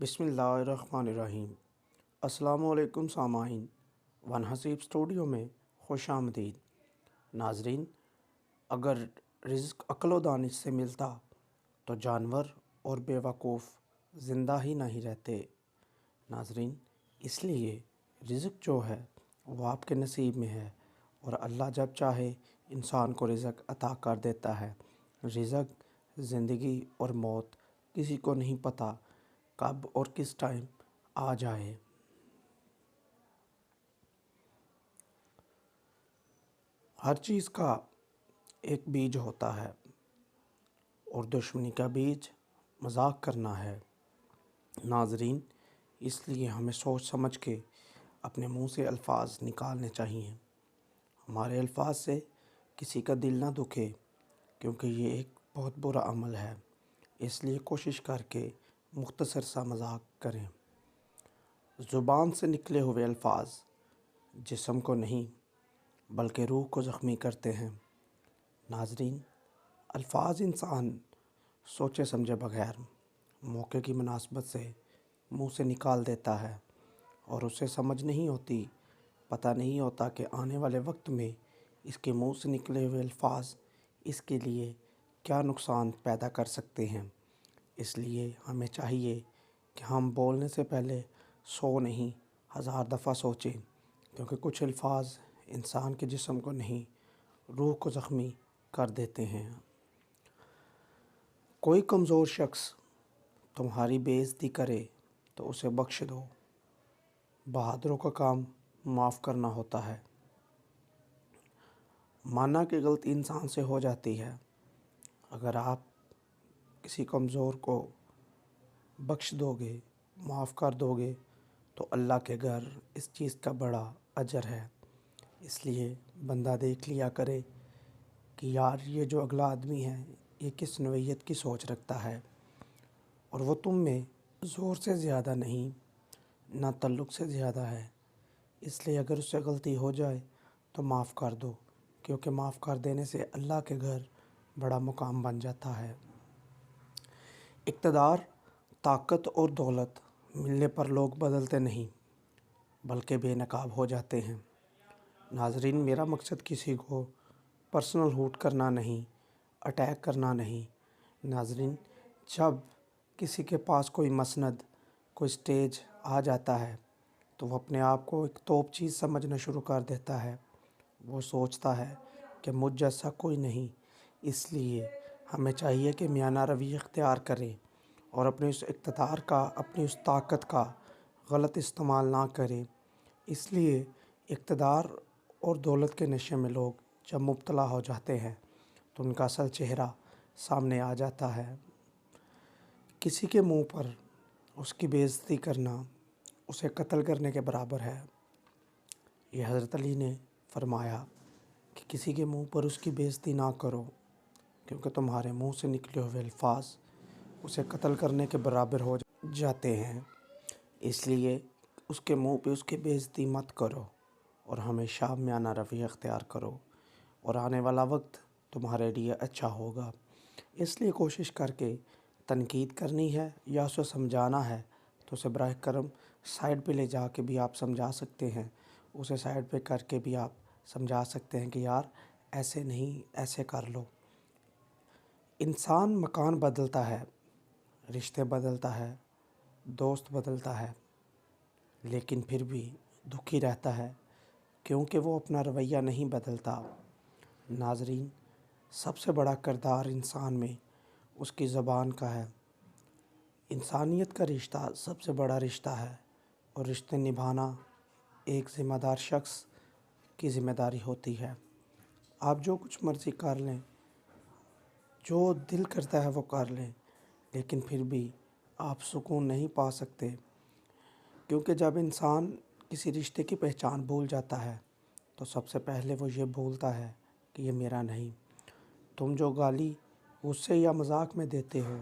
بسم اللہ الرحمن الرحیم۔ السلام علیکم سامعین، ون حسیب اسٹوڈیو میں خوش آمدید۔ ناظرین، اگر رزق عقل و دانش سے ملتا تو جانور اور بے وقوف زندہ ہی نہیں رہتے۔ ناظرین، اس لیے رزق جو ہے وہ آپ کے نصیب میں ہے، اور اللہ جب چاہے انسان کو رزق عطا کر دیتا ہے۔ رزق، زندگی اور موت کسی کو نہیں پتہ کب اور کس ٹائم آ جائے۔ ہر چیز کا ایک بیج ہوتا ہے، اور دشمنی کا بیج مذاق کرنا ہے۔ ناظرین، اس لیے ہمیں سوچ سمجھ کے اپنے منہ سے الفاظ نکالنے چاہیے۔ ہمارے الفاظ سے کسی کا دل نہ دکھے، کیونکہ یہ ایک بہت برا عمل ہے۔ اس لیے کوشش کر کے مختصر سا مذاق کریں۔ زبان سے نکلے ہوئے الفاظ جسم کو نہیں بلکہ روح کو زخمی کرتے ہیں۔ ناظرین، الفاظ انسان سوچے سمجھے بغیر موقع کی مناسبت سے منہ سے نکال دیتا ہے، اور اسے سمجھ نہیں ہوتی، پتہ نہیں ہوتا کہ آنے والے وقت میں اس کے منہ سے نکلے ہوئے الفاظ اس کے لیے کیا نقصان پیدا کر سکتے ہیں۔ اس لیے ہمیں چاہیے کہ ہم بولنے سے پہلے 100 نہیں 1000 دفعہ سوچیں، کیونکہ کچھ الفاظ انسان کے جسم کو نہیں، روح کو زخمی کر دیتے ہیں۔ کوئی کمزور شخص تمہاری بے عزتی کرے تو اسے بخش دو۔ بہادروں کا کام معاف کرنا ہوتا ہے۔ مانا کہ غلطی انسان سے ہو جاتی ہے، اگر آپ کسی کمزور کو بخش دو گے، معاف کر دو گے، تو اللہ کے گھر اس چیز کا بڑا اجر ہے۔ اس لیے بندہ دیکھ لیا کرے کہ یار یہ جو اگلا آدمی ہے یہ کس نوعیت کی سوچ رکھتا ہے، اور وہ تم میں زور سے زیادہ نہیں، نہ تعلق سے زیادہ ہے۔ اس لیے اگر اس سے غلطی ہو جائے تو معاف کر دو، کیونکہ معاف کر دینے سے اللہ کے گھر بڑا مقام بن جاتا ہے۔ اقتدار، طاقت اور دولت ملنے پر لوگ بدلتے نہیں بلکہ بے نقاب ہو جاتے ہیں۔ ناظرین، میرا مقصد کسی کو پرسنل ہوٹ کرنا نہیں، اٹیک کرنا نہیں۔ ناظرین، جب کسی کے پاس کوئی مسند، کوئی سٹیج آ جاتا ہے تو وہ اپنے آپ کو ایک توپ چیز سمجھنا شروع کر دیتا ہے۔ وہ سوچتا ہے کہ مجھ جیسا کوئی نہیں۔ اس لیے ہمیں چاہیے کہ میانہ روی اختیار کریں، اور اپنے اس اقتدار کا، اپنی اس طاقت کا غلط استعمال نہ کریں۔ اس لیے اقتدار اور دولت کے نشے میں لوگ جب مبتلا ہو جاتے ہیں تو ان کا اصل چہرہ سامنے آ جاتا ہے۔ کسی کے منہ پر اس کی بے عزتی کرنا اسے قتل کرنے کے برابر ہے۔ یہ حضرت علی نے فرمایا کہ کسی کے منہ پر اس کی بے عزتی نہ کرو، کیونکہ تمہارے منہ سے نکلے ہوئے الفاظ اسے قتل کرنے کے برابر ہو جاتے ہیں۔ اس لیے اس کے منہ پہ اس کی بے عزتی مت کرو، اور ہمیشہ میانہ روی اختیار کرو، اور آنے والا وقت تمہارے لیے اچھا ہوگا۔ اس لیے کوشش کر کے تنقید کرنی ہے یا اسے سمجھانا ہے تو اسے براہ کرم سائڈ پہ لے جا کے بھی آپ سمجھا سکتے ہیں۔ اسے سائڈ پہ کر کے بھی آپ سمجھا سکتے ہیں کہ یار ایسے نہیں، ایسے کر لو۔ انسان مکان بدلتا ہے، رشتے بدلتا ہے، دوست بدلتا ہے، لیکن پھر بھی دکھی رہتا ہے، کیونکہ وہ اپنا رویہ نہیں بدلتا۔ ناظرین، سب سے بڑا کردار انسان میں اس کی زبان کا ہے۔ انسانیت کا رشتہ سب سے بڑا رشتہ ہے، اور رشتے نبھانا ایک ذمہ دار شخص کی ذمہ داری ہوتی ہے۔ آپ جو کچھ مرضی کر لیں، جو دل کرتا ہے وہ کر لیں، لیکن پھر بھی آپ سکون نہیں پا سکتے، کیونکہ جب انسان کسی رشتے کی پہچان بھول جاتا ہے تو سب سے پہلے وہ یہ بھولتا ہے کہ یہ میرا نہیں۔ تم جو گالی غصے یا مذاق میں دیتے ہو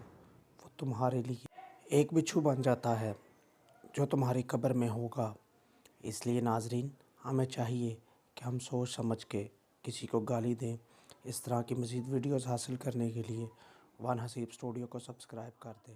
وہ تمہارے لیے ایک بچھو بن جاتا ہے جو تمہاری قبر میں ہوگا۔ اس لیے ناظرین، ہمیں چاہیے کہ ہم سوچ سمجھ کے کسی کو گالی دیں۔ اس طرح کی مزید ویڈیوز حاصل کرنے کے لیے ون حسیب اسٹوڈیو کو سبسکرائب کر دیں۔